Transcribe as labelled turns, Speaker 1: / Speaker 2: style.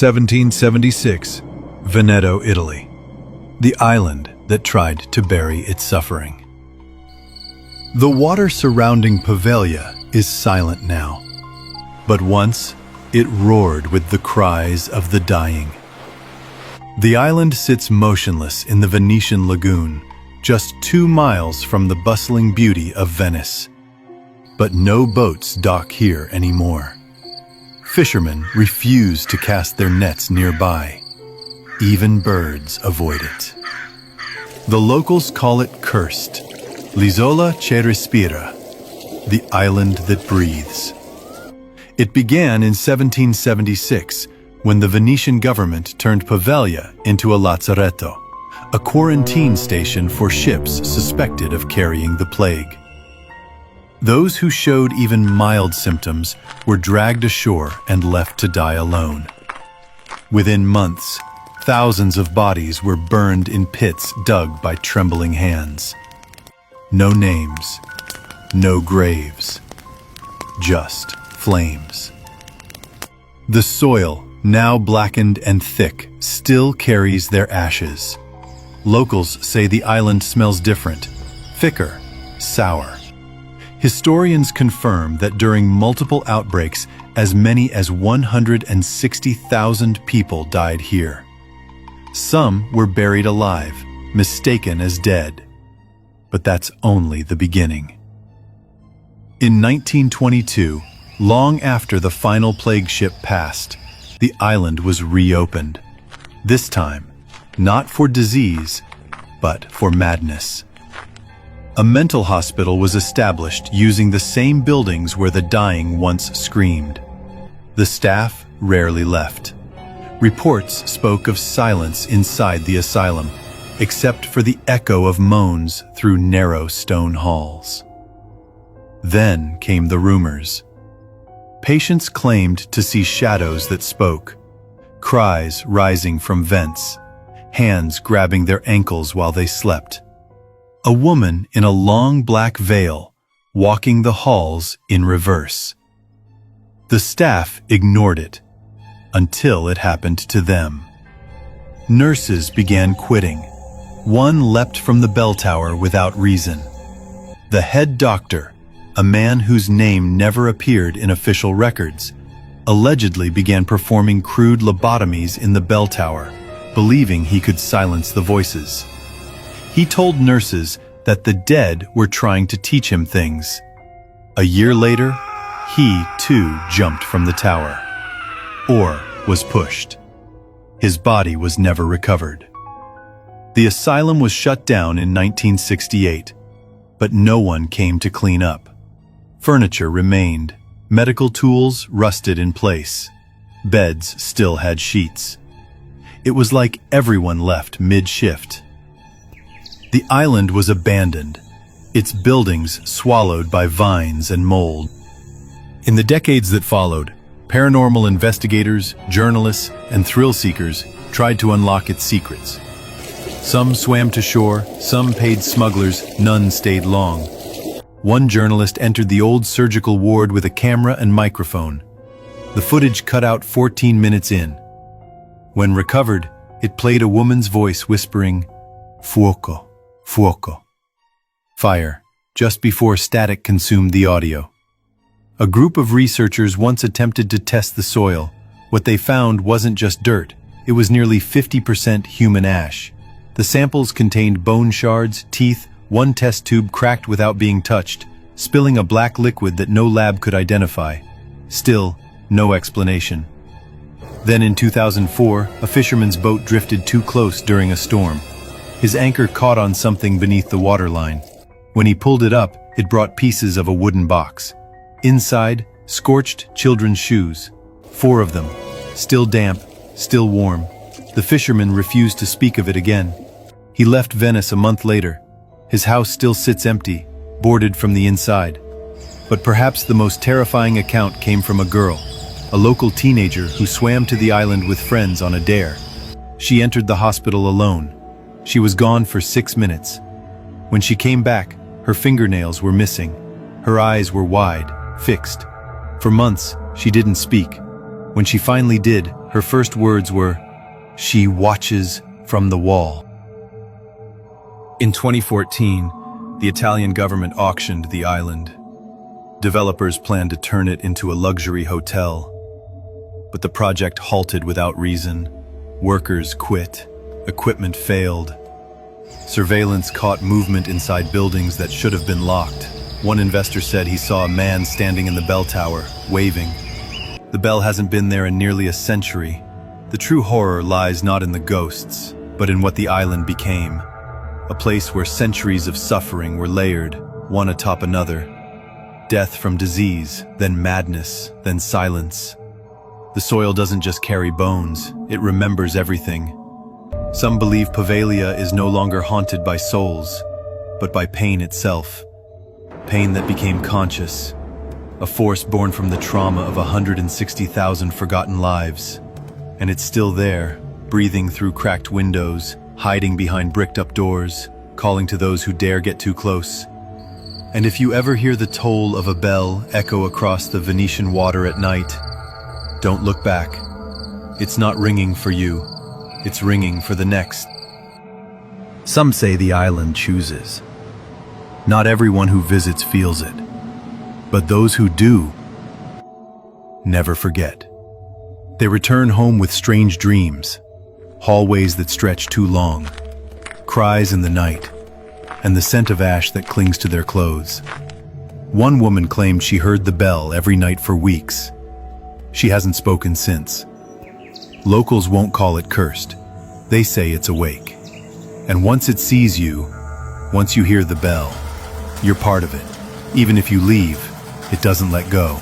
Speaker 1: 1776, Veneto, Italy. The island that tried to bury its suffering. The water surrounding Poveglia is silent now, but once it roared with the cries of the dying. The island sits motionless in the Venetian lagoon, just 2 miles from the bustling beauty of Venice. But no boats dock here anymore. Fishermen refuse to cast their nets nearby. Even birds avoid it. The locals call it cursed, l'isola che respira, the island that breathes. It began in 1776, when the Venetian government turned Poveglia into a lazzaretto, a quarantine station for ships suspected of carrying the plague. Those who showed even mild symptoms were dragged ashore and left to die alone. Within months, thousands of bodies were burned in pits dug by trembling hands. No names, no graves, just flames. The soil, now blackened and thick, still carries their ashes. Locals say the island smells different, thicker, sour. Historians confirm that during multiple outbreaks, as many as 160,000 people died here. Some were buried alive, mistaken as dead. But that's only the beginning. In 1922, long after the final plague ship passed, the island was reopened. This time, not for disease, but for madness. A mental hospital was established using the same buildings where the dying once screamed. The staff rarely left. Reports spoke of silence inside the asylum, except for the echo of moans through narrow stone halls. Then came the rumors. Patients claimed to see shadows that spoke, cries rising from vents, hands grabbing their ankles while they slept. A woman in a long black veil, walking the halls in reverse. The staff ignored it, until it happened to them. Nurses began quitting. One leapt from the bell tower without reason. The head doctor, a man whose name never appeared in official records, allegedly began performing crude lobotomies in the bell tower, believing he could silence the voices. He told nurses that the dead were trying to teach him things. A year later, he too jumped from the tower, or was pushed. His body was never recovered. The asylum was shut down in 1968, but no one came to clean up. Furniture remained, medical tools rusted in place, beds still had sheets. It was like everyone left mid-shift. The island was abandoned, its buildings swallowed by vines and mold. In the decades that followed, paranormal investigators, journalists, and thrill-seekers tried to unlock its secrets. Some swam to shore, some paid smugglers, none stayed long. One journalist entered the old surgical ward with a camera and microphone. The footage cut out 14 minutes in. When recovered, it played a woman's voice whispering, "Fuoco, fuoco." Fire, just before static consumed the audio. A group of researchers once attempted to test the soil. What they found wasn't just dirt, it was nearly 50% human ash. The samples contained bone shards, teeth, one test tube cracked without being touched, spilling a black liquid that no lab could identify. Still, no explanation. Then in 2004, a fisherman's boat drifted too close during a storm. His anchor caught on something beneath the waterline. When he pulled it up, it brought pieces of a wooden box. Inside, scorched children's shoes. 4 of them, still damp, still warm. The fisherman refused to speak of it again. He left Venice a month later. His house still sits empty, boarded from the inside. But perhaps the most terrifying account came from a girl, a local teenager who swam to the island with friends on a dare. She entered the hospital alone. She was gone for 6 minutes. When she came back, her fingernails were missing. Her eyes were wide, fixed. For months, she didn't speak. When she finally did, Her first words were, "She watches from the wall." In 2014, the Italian government auctioned the island. Developers planned to turn it into a luxury hotel. But the project halted without reason. Workers quit. Equipment failed. Surveillance caught movement inside buildings that should have been locked. One investor said he saw a man standing in the bell tower, waving. The bell hasn't been there in nearly a century. The true horror lies not in the ghosts, but in what the island became. A place where centuries of suffering were layered, one atop another. Death from disease, then madness, then silence. The soil doesn't just carry bones, it remembers everything. Some believe Poveglia is no longer haunted by souls, but by pain itself. Pain that became conscious, a force born from the trauma of 160,000 forgotten lives. And it's still there, breathing through cracked windows, hiding behind bricked-up doors, calling to those who dare get too close. And if you ever hear the toll of a bell echo across the Venetian water at night, don't look back. It's not ringing for you. It's ringing for the next. Some say the island chooses. Not everyone who visits feels it, but those who do never forget. They return home with strange dreams, hallways that stretch too long, cries in the night, and the scent of ash that clings to their clothes. One woman claimed she heard the bell every night for weeks. She hasn't spoken since. Locals won't call it cursed. They say it's awake. And once it sees you, once you hear the bell, you're part of it. Even if you leave, it doesn't let go.